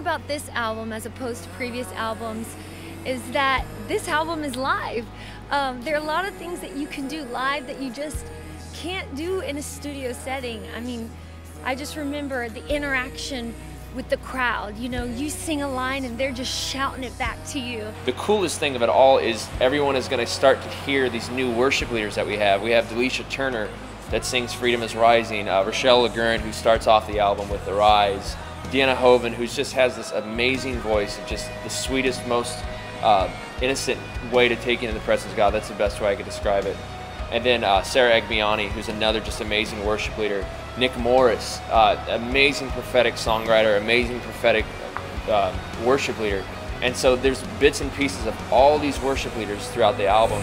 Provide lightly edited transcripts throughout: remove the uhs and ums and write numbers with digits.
about this album as opposed to previous albums is that this album is live. There are a lot of things that you can do live that you just can't do in a studio setting. I mean, I just remember the interaction with the crowd. You know, you sing a line and they're just shouting it back to you. The coolest thing of it all is everyone is going to start to hear these new worship leaders that we have. We have Delisha Turner that sings Freedom is Rising, Rochelle LeGurn, who starts off the album with The Rise, Deanna Hoven, who just has this amazing voice, just the sweetest, most innocent way to take into the presence of God. That's the best way I could describe it. And then Sarah Agbiani, who's another just amazing worship leader. Nick Morris, amazing prophetic songwriter, amazing prophetic worship leader. And so there's bits and pieces of all these worship leaders throughout the album.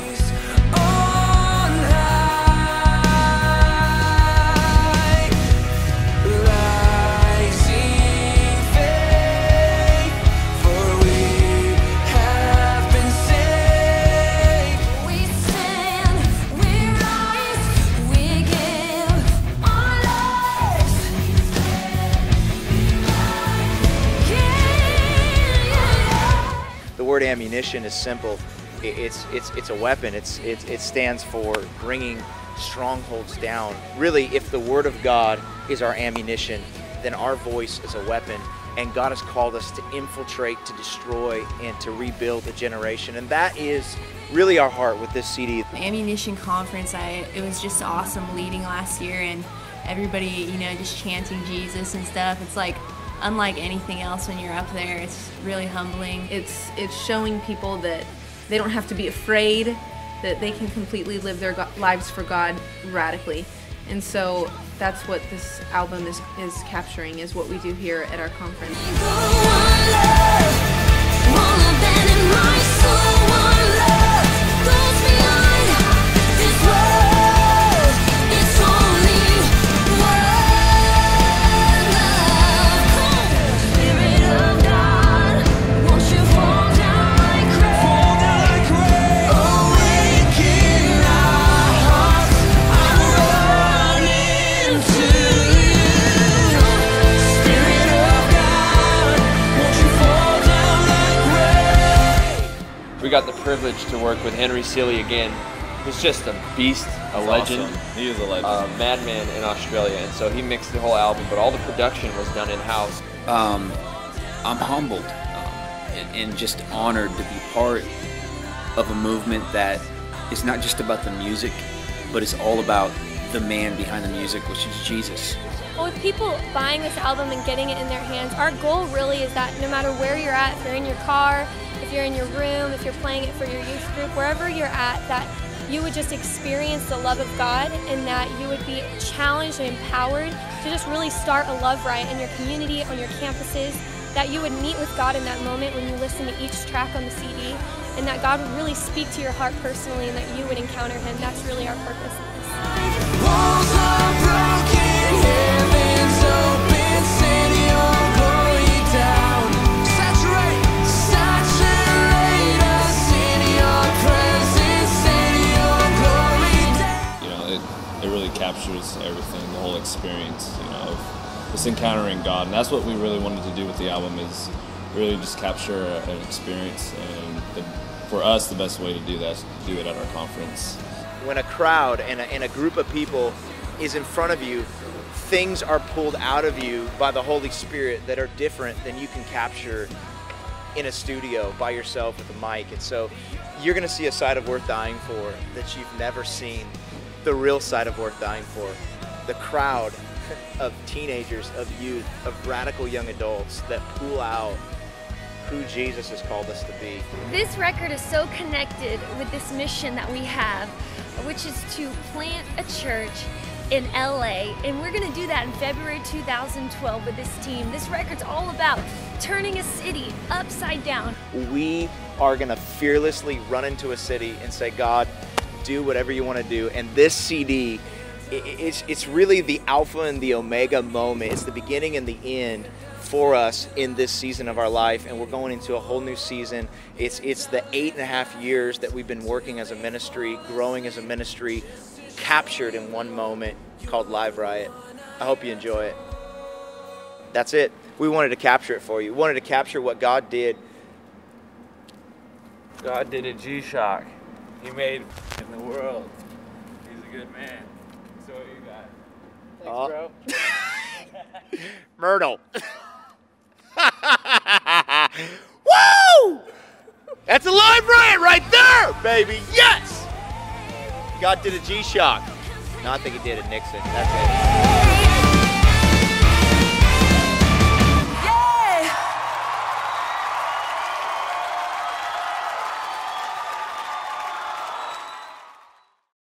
The word ammunition is simple. It's a weapon. It stands for bringing strongholds down. Really, if the Word of God is our ammunition, then our voice is a weapon. And God has called us to infiltrate, to destroy, and to rebuild a generation. And that is really our heart with this CD. The Ammunition Conference, it was just awesome leading last year, and everybody, you know, just chanting Jesus and stuff. It's like unlike anything else when you're up there. It's really humbling. It's showing people that they don't have to be afraid, that they can completely live their lives for God radically. And so that's what this album is capturing, is what we do here at our conference. We got the privilege to work with Henry Seeley again, who's just a beast, a legend. Awesome. He is a legend. Madman in Australia, and so he mixed the whole album, but all the production was done in-house. I'm humbled and just honored to be part of a movement that is not just about the music, but it's all about the man behind the music, which is Jesus. Well, with people buying this album and getting it in their hands, our goal really is that no matter where you're at, if you're in your car, if you're in your room, if you're playing it for your youth group, wherever you're at, that you would just experience the love of God, and that you would be challenged and empowered to just really start a love riot in your community, on your campuses, that you would meet with God in that moment when you listen to each track on the CD, and that God would really speak to your heart personally, and that you would encounter Him. That's really our purpose in this. Walls are broken, heavens open, send your glory down. Saturate us in your presence, send your glory down. You know, it really captures everything, the whole experience, you know, of just encountering God. And that's what we really wanted to do with the album, is really just capture an experience. And for us, the best way to do that is to do it at our conference. When a crowd and a group of people is in front of you, things are pulled out of you by the Holy Spirit that are different than you can capture in a studio by yourself with a mic. And so you're going to see a side of Worth Dying For that you've never seen, the real side of Worth Dying For. The crowd of teenagers, of youth, of radical young adults that pull out who Jesus has called us to be. This record is so connected with this mission that we have, which is to plant a church in LA, and we're gonna do that in February 2012 with this team. This record's all about turning a city upside down. We are gonna fearlessly run into a city and say, God, do whatever you wanna do. And this CD, it's really the alpha and the omega moment. It's the beginning and the end for us in this season of our life, and we're going into a whole new season. It's the 8.5 years that we've been working as a ministry, growing as a ministry, captured in one moment called Live Riot. I hope you enjoy it. That's it. we wanted to capture it for you. We wanted to capture what God did. God did a G-Shock. He made in the world. He's a good man. So what you got? Thanks, bro. Myrtle. Woo! That's a live riot right there, baby. Yes! God did a G-Shock. No, I think he did a Nixon. That's it.